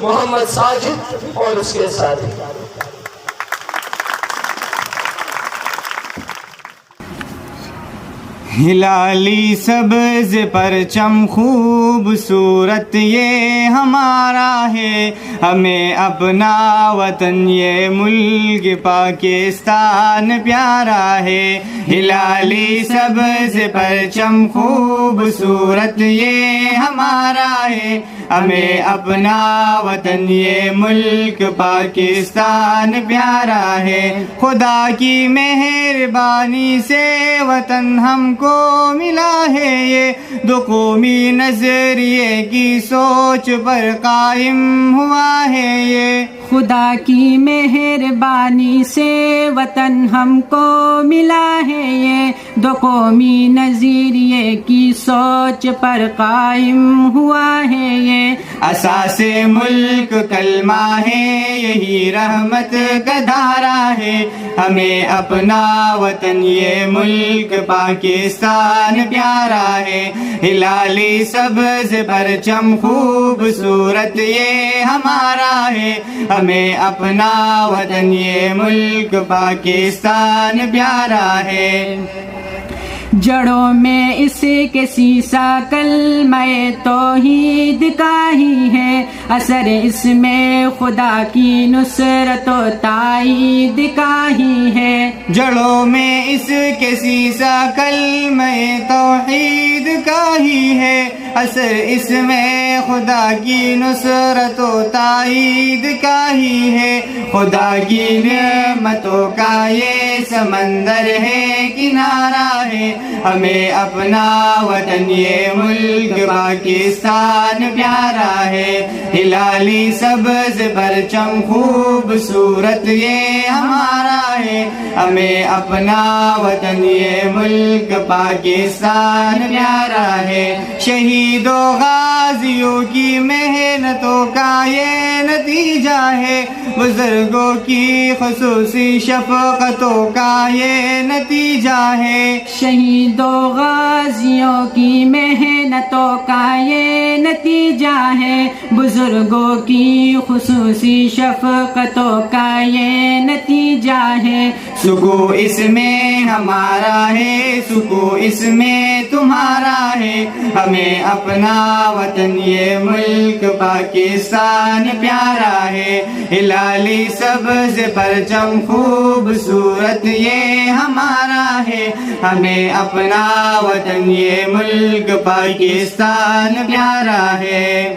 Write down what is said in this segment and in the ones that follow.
محمد ساجد اور اس کے ساتھی۔ ہلالی سبز پرچم خوبصورت یہ ہمارا ہے، ہمیں اپنا وطن یہ ملک پاکستان پیارا ہے۔ ہلالی سبز پرچم خوبصورت یہ ہمارا ہے، ہمیں اپنا وطن یہ ملک پاکستان پیارا ہے۔ خدا کی مہربانی سے وطن ہم کو ملا ہے، یہ دو قومی نظریے کی سوچ پر قائم ہوا ہے یہ۔ خدا کی مہربانی سے وطن ہم کو ملا ہے، یہ دو قومی نظریے کی سوچ پر قائم ہوا ہے یہ۔ اساس ملک کلمہ ہے، یہی رحمت کا دھارا ہے، ہمیں اپنا وطن یہ ملک پاکستان پیارا ہے۔ ہلالی سبز پرچم خوبصورت یہ ہمارا ہے، ہمیں اپنا وطن یہ ملک پاکستان پیارا ہے۔ جڑوں میں اس کے سیسا کلمہ توحید کا ہی ہے، اثر اس میں خدا کی نصرت و تائید کا ہی ہے۔ جڑوں میں اس کے سیسا کلمہ توحید کا ہی ہے، اثر اس میں خدا کی نصرت و تائید کا ہی ہے۔ خدا کی نعمتوں کا یہ سمندر ہے، کنارہ ہے، ہمیں اپنا وطن یہ ملک پاکستان پیارا ہے۔ ہلالی سبز پرچم خوبصورت یہ ہمارا ہے، ہمیں اپنا وطن یہ ملک پاکستان پیارا ہے۔ شہیدوں غازیوں کی محنتوں کا یہ نتیجہ ہے، بزرگوں کی خصوصی شفقتوں کا یہ نتیجہ ہے۔ شہیدوں غازیوں کی محنتوں کا یہ نتیجہ ہے، بزرگوں کی خصوصی شفقتوں کا یہ نتیجہ ہے۔ سکو اس میں ہمارا ہے، سکو اس میں تمہارا ہے، ہمیں اپنا وطن یہ ملک پاکستان پیارا ہے۔ ہلالی سبز پرچم خوبصورت یہ ہمارا ہے، ہمیں اپنا وطن یہ ملک پاکستان پیارا ہے۔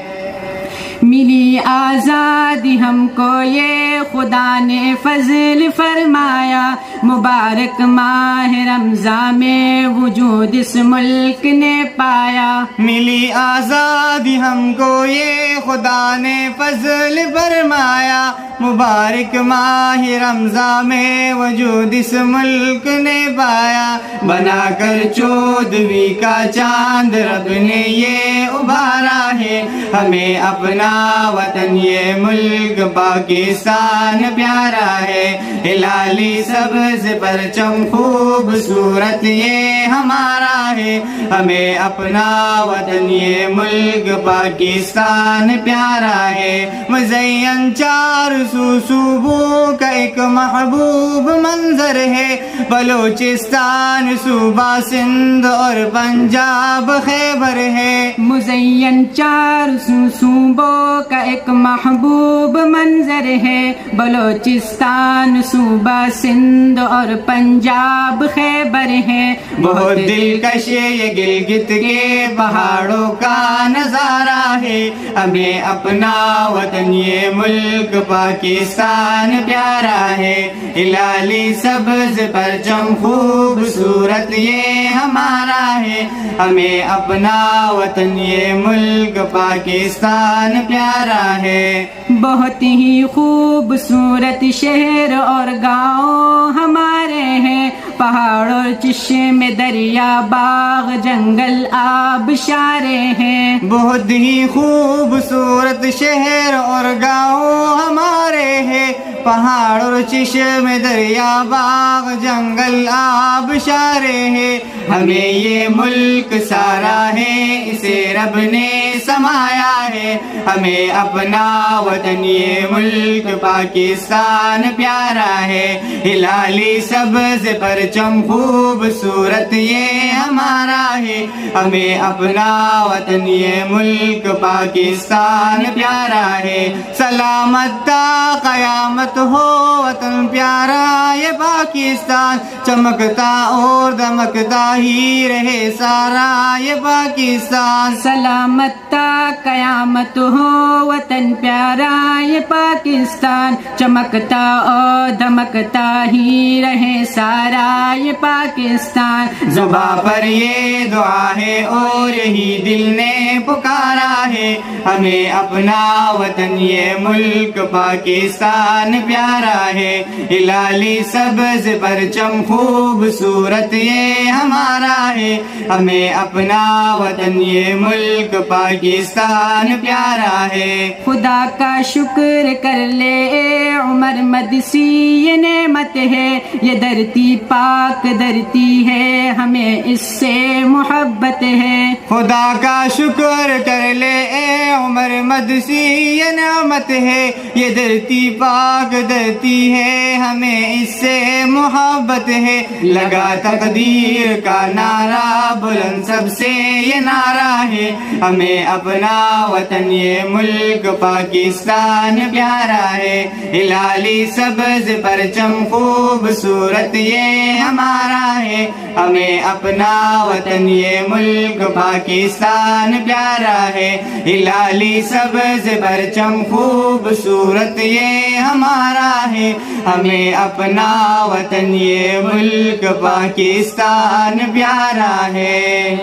ملی آزادی ہم کو یہ خدا نے فضل فرمایا، مبارک ماہ رمضان میں وجود اس ملک نے پایا۔ ملی آزادی ہم کو یہ خدا نے فضل فرمایا، مبارک ماہ رمضان میں وجود اس ملک نے پایا۔ بنا کر 14ویں کا چاند رب نے یہ ابھارا ہے، ہمیں اپنا وطن یہ ملک پاکستان پیارا ہے۔ ہلالی سبز پرچم خوبصورت یہ ہمارا ہے، ہمیں اپنا وطن یہ ملک پاکستان پیارا ہے۔ مزین 400 صوبوں کا ایک محبوب منظر ہے، بلوچستان صوبہ سندھ اور پنجاب خیبر ہے۔ مزین 400 صوبوں کا ایک محبوب منظر ہے، بلوچستان صوبہ سندھ اور پنجاب خیبر ہے۔ بہت دلکش یہ گلگت کے پہاڑوں کا نظارہ ہے، ہمیں اپنا وطن یہ ملک پاکستان پیارا ہے۔ ہلالی سبز پرچم خوبصورت یہ ہمارا ہے، ہمیں اپنا وطن یہ ملک پاکستان پیارا ہے۔ بہت ہی خوبصورت شہر اور گاؤں ہمارے ہیں، پہاڑ اور چشمے دریا باغ جنگل آبشارے ہیں۔ بہت ہی خوبصورت شہر اور گاؤں ہمارے ہیں، پہاڑ اور چشم دریا باغ جنگل آبشارے ہیں ہمیں یہ ملک سارا ہے اسے رب نے سمایا ہے ہمیں اپنا وطن یہ ملک پاکستان پیارا ہے ہلالی سبز پرچم خوبصورت یہ ہمارا ہے ہمیں اپنا وطن یہ ملک پاکستان پیارا ہے سلامت تا قیامت ہو وطن پیارا یہ پاکستان چمکتا اور دمکتا ہی رہے سارا یہ پاکستان سلامت تا قیامت ہو وطن پیارا یہ پاکستان چمکتا اور دمکتا ہی رہے سارا یہ پاکستان زباں پر یہ دعا ہے اور یہی دل نے پکارا ہے ہمیں اپنا وطن یہ ملک پاکستان پیارا ہے ہلالی سبز پرچم خوبصورت یہ ہمارا ہے ہمیں اپنا وطن یہ ملک پاکستان پیارا ہے خدا کا شکر کر لے اے عمر مدسی یہ نعمت ہے یہ دھرتی پاک دھرتی ہے ہمیں اس سے محبت ہے خدا کا شکر کر لے اے عمر مدسی یہ نعمت ہے یہ دھرتی پاک دھرتی ہے ہمیں اس سے محبت ہے لگا تقدیر کا نعرہ بلند سب سے یہ نعرہ ہے ہمیں اپنا وطن یہ ملک پاکستان پیارا ہے ہلالی سبز پرچم خوبصورت یہ ہمارا ہے ہمیں اپنا وطن یہ ملک پاکستان پیارا ہے ہلالی سبز پرچم خوبصورت یہ ہمارا ہے ہمیں اپنا وطن یہ ملک پاکستان پیارا ہے